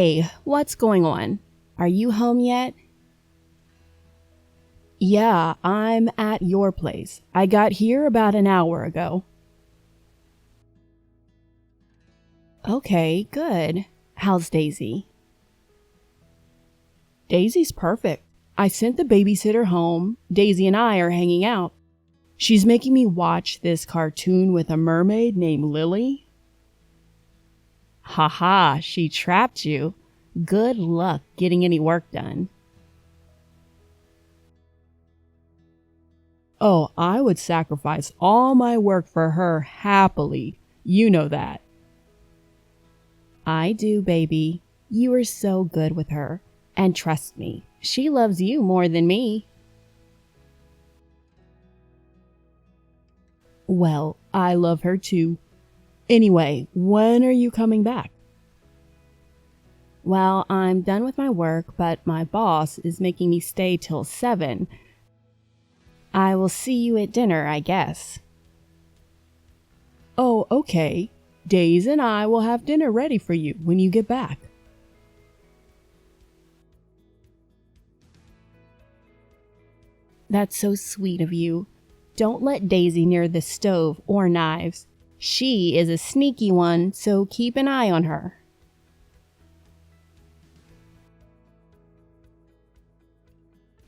Hey, what's going on? Are you home yet? Yeah, I'm at your place. I got here about an hour ago. Okay, good. How's Daisy? Daisy's perfect. I sent the babysitter home. Daisy and I are hanging out. She's making me watch this cartoon with a mermaid named Lily. Haha, she trapped you. Good luck getting any work done. Oh, I would sacrifice all my work for her happily. You know that. I do, baby. You are so good with her. And trust me, she loves you more than me. Well, I love her too. Anyway, when are you coming back? Well, I'm done with my work, but my boss is making me stay till 7. I will see you at dinner, I guess. Oh, okay. Days and I will have dinner ready for you when you get back. That's so sweet of you. Don't let Daisy near the stove or knives. She is a sneaky one, so keep an eye on her.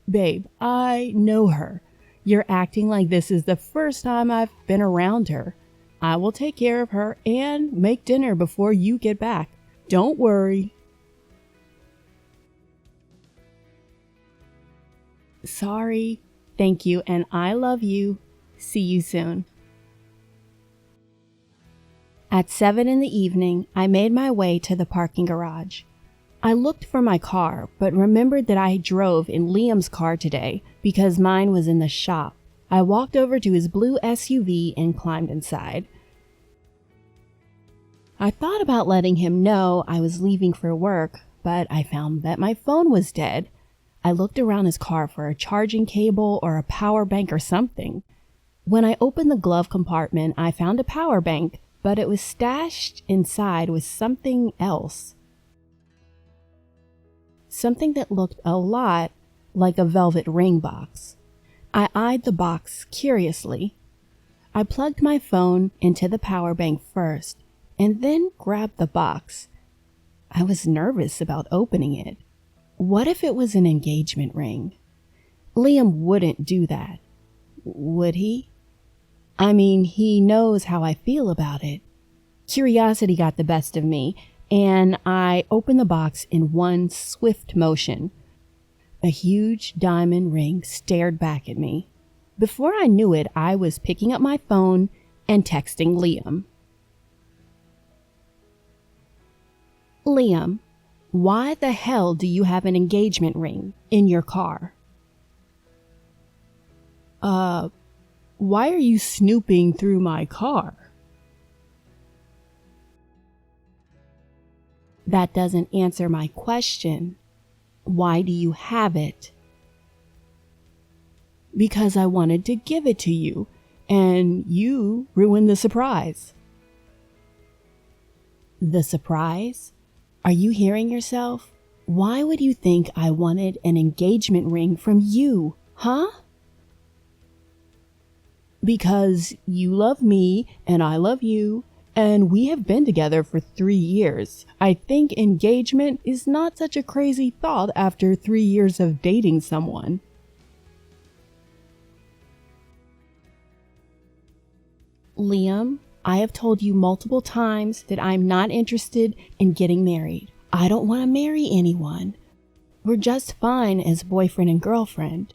Babe, I know her. You're acting like this is the first time I've been around her. I will take care of her and make dinner before you get back. Don't worry. Sorry. Thank you, and I love you. See you soon. At 7 in the evening, I made my way to the parking garage. I looked for my car, but remembered that I drove in Liam's car today because mine was in the shop. I walked over to his blue SUV and climbed inside. I thought about letting him know I was leaving for work, but I found that my phone was dead. I looked around his car for a charging cable or a power bank or something. When I opened the glove compartment, I found a power bank, but it was stashed inside with something else. Something that looked a lot like a velvet ring box. I eyed the box curiously. I plugged my phone into the power bank first, and then grabbed the box. I was nervous about opening it. What if it was an engagement ring? Liam wouldn't do that, would he? I mean, he knows how I feel about it. Curiosity got the best of me, and I opened the box in one swift motion. A huge diamond ring stared back at me. Before I knew it, I was picking up my phone and texting Liam. Liam, why the hell do you have an engagement ring in your car? Why are you snooping through my car? That doesn't answer my question. Why do you have it? Because I wanted to give it to you, and you ruined the surprise. The surprise? Are you hearing yourself? Why would you think I wanted an engagement ring from you, huh? Because you love me and I love you, and we have been together for 3 years. I think engagement is not such a crazy thought after 3 years of dating someone. Liam, I have told you multiple times that I'm not interested in getting married. I don't want to marry anyone. We're just fine as boyfriend and girlfriend.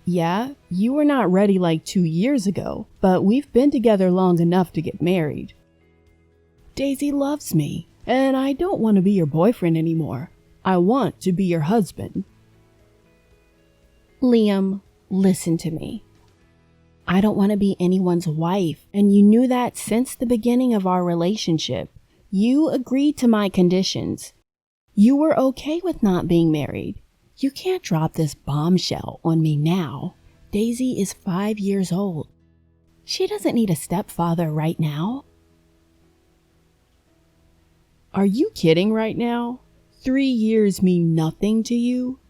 Yeah, you were not ready like 2 years ago, but we've been together long enough to get married. Daisy loves me, and I don't want to be your boyfriend anymore. I want to be your husband. Liam, listen to me. I don't want to be anyone's wife, and you knew that since the beginning of our relationship. You agreed to my conditions. You were okay with not being married. You can't drop this bombshell on me now. Daisy is 5 years old. She doesn't need a stepfather right now. Are you kidding right now? 3 years mean nothing to you?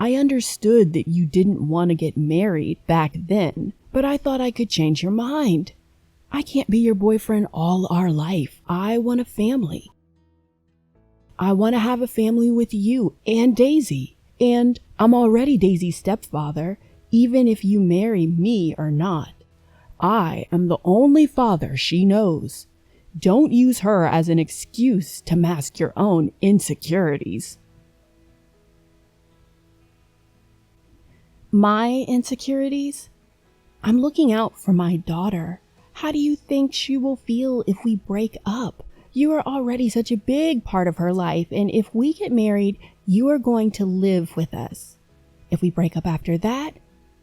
I understood that you didn't want to get married back then, but I thought I could change your mind. I can't be your boyfriend all our life. I want a family. I want to have a family with you and Daisy. And I'm already Daisy's stepfather, even if you marry me or not. I am the only father she knows. Don't use her as an excuse to mask your own insecurities. My insecurities? I'm looking out for my daughter. How do you think she will feel if we break up? You are already such a big part of her life, and if we get married, you are going to live with us. If we break up after that,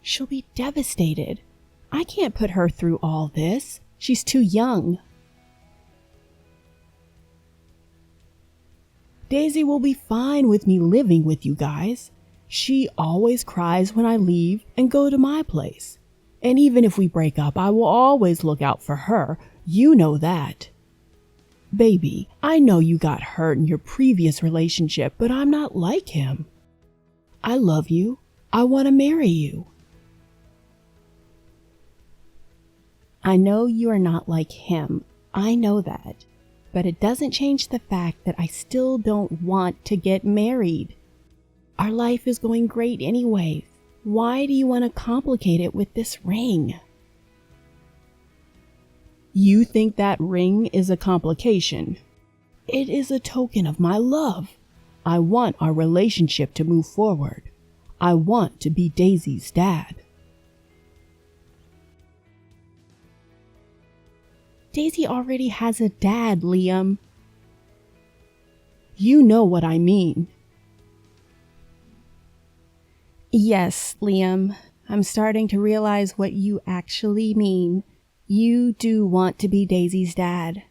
she'll be devastated. I can't put her through all this. She's too young. Daisy will be fine with me living with you guys. She always cries when I leave and go to my place. And even if we break up, I will always look out for her. You know that. Baby, I know you got hurt in your previous relationship, but I'm not like him. I love you. I want to marry you. I know you are not like him. I know that. But it doesn't change the fact that I still don't want to get married. Our life is going great anyway. Why do you want to complicate it with this ring? You think that ring is a complication? It is a token of my love. I want our relationship to move forward. I want to be Daisy's dad. Daisy already has a dad, Liam. You know what I mean. Yes, Liam. I'm starting to realize what you actually mean. You do want to be Daisy's dad.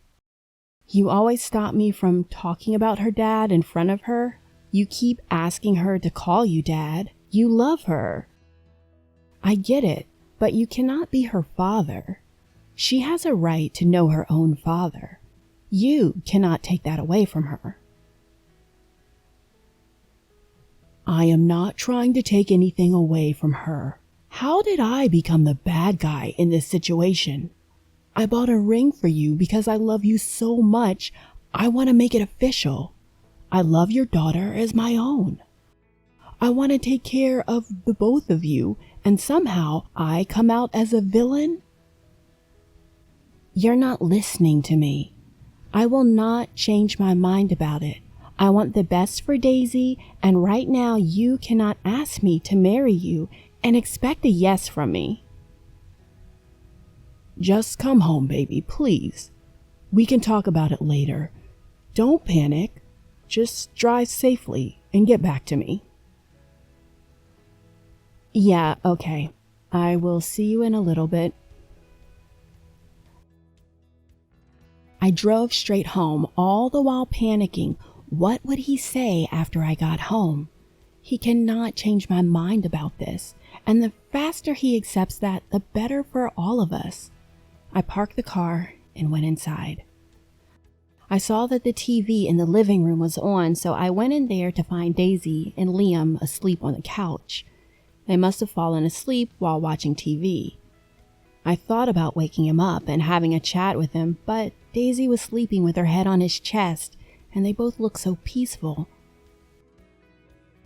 You always stop me from talking about her dad in front of her. You keep asking her to call you dad. You love her. I get it, but you cannot be her father. She has a right to know her own father. You cannot take that away from her. I am not trying to take anything away from her. How did I become the bad guy in this situation? I bought a ring for you because I love you so much. I want to make it official. I love your daughter as my own. I want to take care of the both of you, and somehow I come out as a villain? You're not listening to me. I will not change my mind about it. I want the best for Daisy, and right now you cannot ask me to marry you and expect a yes from me. Just come home, baby, please. We can talk about it later. Don't panic. Just drive safely and get back to me. Yeah, okay. I will see you in a little bit. I drove straight home, all the while panicking. What would he say after I got home? He cannot change my mind about this, and the faster he accepts that, the better for all of us. I parked the car and went inside. I saw that the TV in the living room was on, so I went in there to find Daisy and Liam asleep on the couch. They must have fallen asleep while watching TV. I thought about waking him up and having a chat with him, but Daisy was sleeping with her head on his chest, and they both looked so peaceful.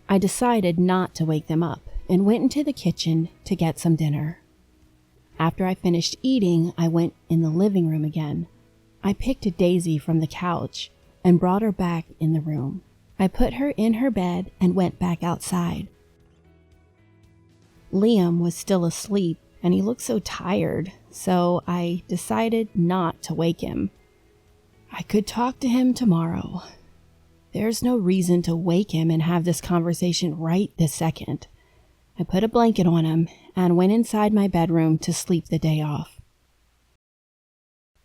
I decided not to wake them up and went into the kitchen to get some dinner. After I finished eating, I went in the living room again. I picked a Daisy from the couch and brought her back in the room. I put her in her bed and went back outside. Liam was still asleep, and he looked so tired, so I decided not to wake him. I could talk to him tomorrow. There's no reason to wake him and have this conversation right this second. I put a blanket on him and went inside my bedroom to sleep the day off.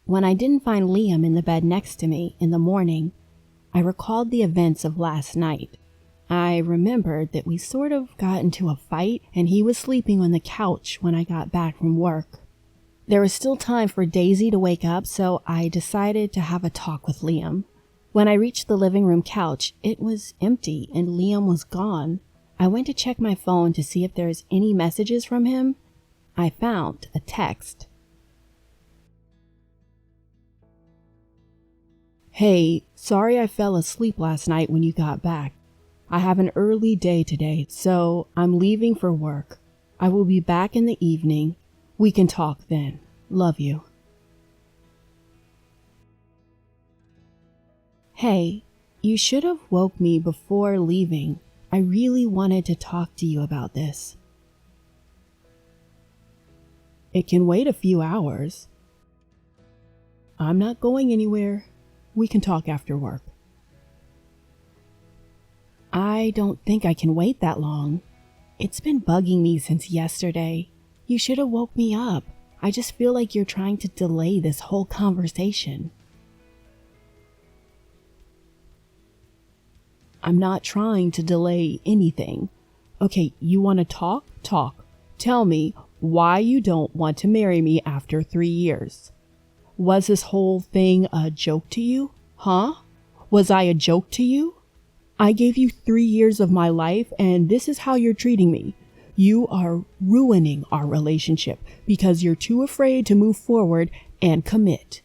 When I didn't find Liam in the bed next to me in the morning, I recalled the events of last night. I remembered that we sort of got into a fight and he was sleeping on the couch when I got back from work. There was still time for Daisy to wake up, so I decided to have a talk with Liam. When I reached the living room couch, it was empty and Liam was gone. I went to check my phone to see if there's any messages from him. I found a text. "Hey, sorry I fell asleep last night when you got back. I have an early day today, so I'm leaving for work. I will be back in the evening. We can talk then. Love you." "Hey, you should have woke me before leaving. I really wanted to talk to you about this." "It can wait a few hours." "I'm not going anywhere. We can talk after work." "I don't think I can wait that long. It's been bugging me since yesterday. You should have woke me up. I just feel like you're trying to delay this whole conversation." "I'm not trying to delay anything. Okay, you want to talk? Talk. Tell me why you don't want to marry me after 3 years. Was this whole thing a joke to you? Huh? Was I a joke to you? I gave you 3 years of my life and this is how you're treating me. You are ruining our relationship because you're too afraid to move forward and commit."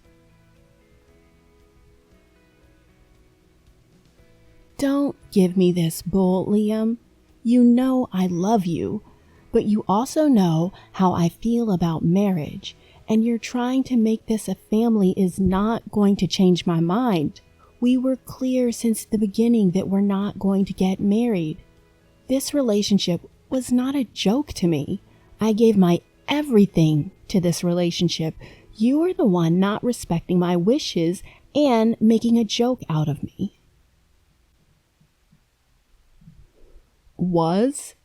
"Don't give me this bull, Liam. You know I love you, but you also know how I feel about marriage, and you're trying to make this a family is not going to change my mind. We were clear since the beginning that we're not going to get married. This relationship was not a joke to me. I gave my everything to this relationship. You are the one not respecting my wishes and making a joke out of me." "Was?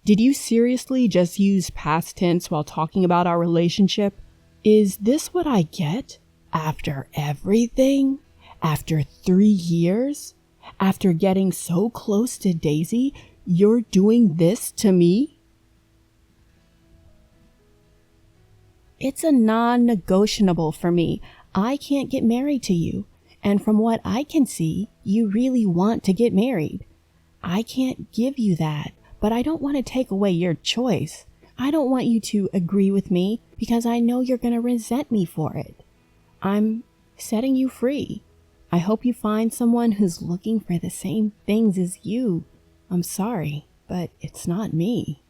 Did you seriously just use past tense while talking about our relationship? Is this what I get? After everything? After 3 years? After getting so close to Daisy, you're doing this to me?" "It's a non-negotiable for me. I can't get married to you. And from what I can see, you really want to get married. I can't give you that, but I don't want to take away your choice. I don't want you to agree with me because I know you're going to resent me for it. I'm setting you free. I hope you find someone who's looking for the same things as you. I'm sorry, but it's not me."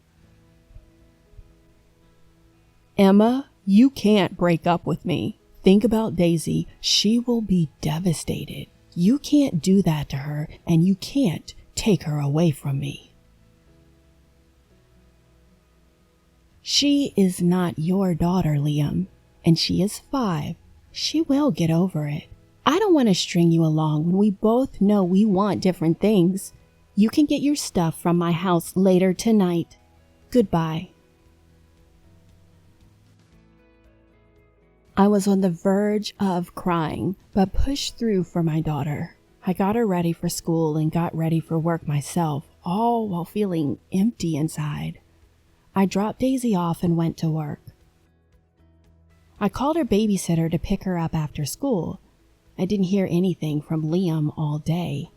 "Emma, you can't break up with me. Think about Daisy. She will be devastated. You can't do that to her, and you can't take her away from me." "She is not your daughter, Liam, and she is 5. She will get over it. I don't want to string you along when we both know we want different things. You can get your stuff from my house later tonight. Goodbye." I was on the verge of crying, but pushed through for my daughter. I got her ready for school and got ready for work myself, all while feeling empty inside. I dropped Daisy off and went to work. I called her babysitter to pick her up after school. I didn't hear anything from Liam all day.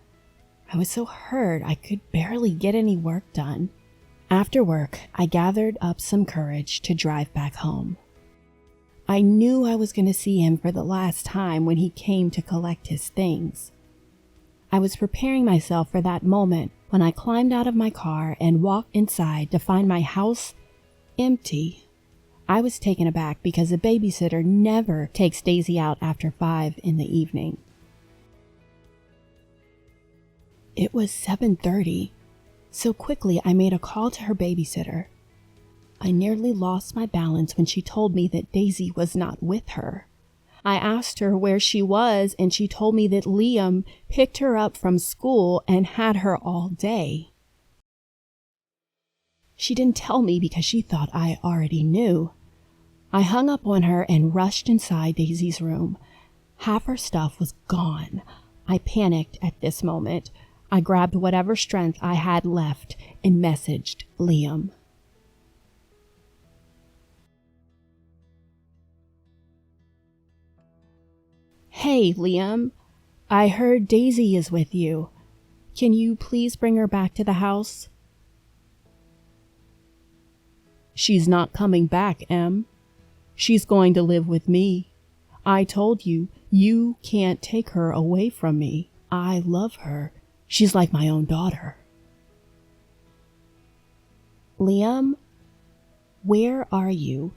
I was so hurt I could barely get any work done. After work, I gathered up some courage to drive back home. I knew I was going to see him for the last time when he came to collect his things. I was preparing myself for that moment when I climbed out of my car and walked inside to find my house empty. I was taken aback because a babysitter never takes Daisy out after 5 in the evening. It was 7:30, so quickly I made a call to her babysitter. I nearly lost my balance when she told me that Daisy was not with her. I asked her where she was, and she told me that Liam picked her up from school and had her all day. She didn't tell me because she thought I already knew. I hung up on her and rushed inside Daisy's room. Half her stuff was gone. I panicked at this moment. I grabbed whatever strength I had left and messaged Liam. Hey, Liam, I heard Daisy is with you. Can you please bring her back to the house? She's not coming back, Em. She's going to live with me. I told you, you can't take her away from me. I love her. She's like my own daughter. Liam, where are you?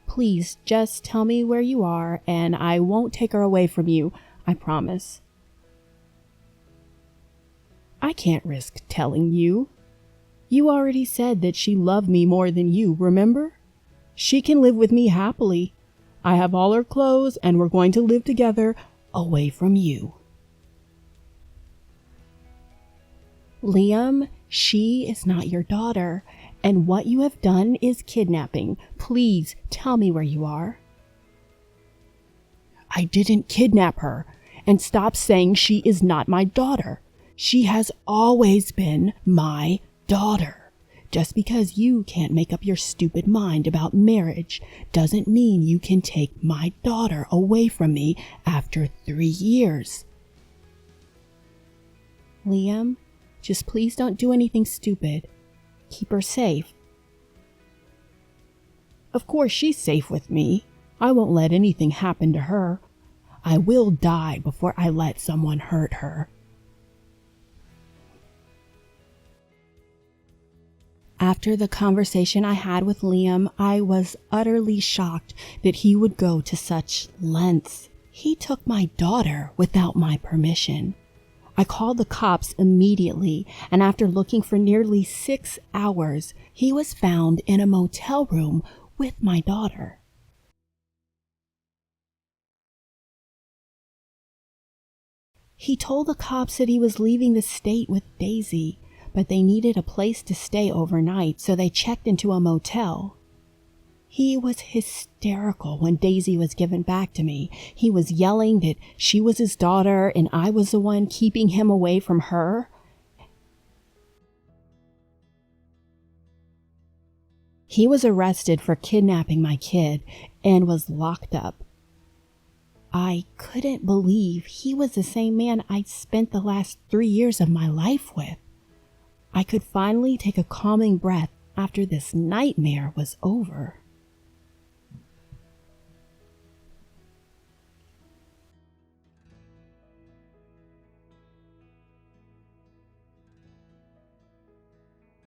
Please just tell me where you are and I won't take her away from you, I promise. I can't risk telling you. You already said that she loved me more than you, remember? She can live with me happily. I have all her clothes and we're going to live together away from you. Liam, she is not your daughter, and what you have done is kidnapping. Please tell me where you are. I didn't kidnap her, and stop saying she is not my daughter. She has always been my daughter. Just because you can't make up your stupid mind about marriage doesn't mean you can take my daughter away from me after 3 years. Liam, just please don't do anything stupid. Keep her safe. Of course she's safe with me. I won't let anything happen to her. I will die before I let someone hurt her. After the conversation I had with Liam, I was utterly shocked that he would go to such lengths. He took my daughter without my permission. I called the cops immediately, and after looking for nearly 6 hours, he was found in a motel room with my daughter. He told the cops that he was leaving the state with Daisy, but they needed a place to stay overnight, so they checked into a motel. He was hysterical when Daisy was given back to me. He was yelling that she was his daughter and I was the one keeping him away from her. He was arrested for kidnapping my kid and was locked up. I couldn't believe he was the same man I'd spent the last 3 years of my life with. I could finally take a calming breath after this nightmare was over.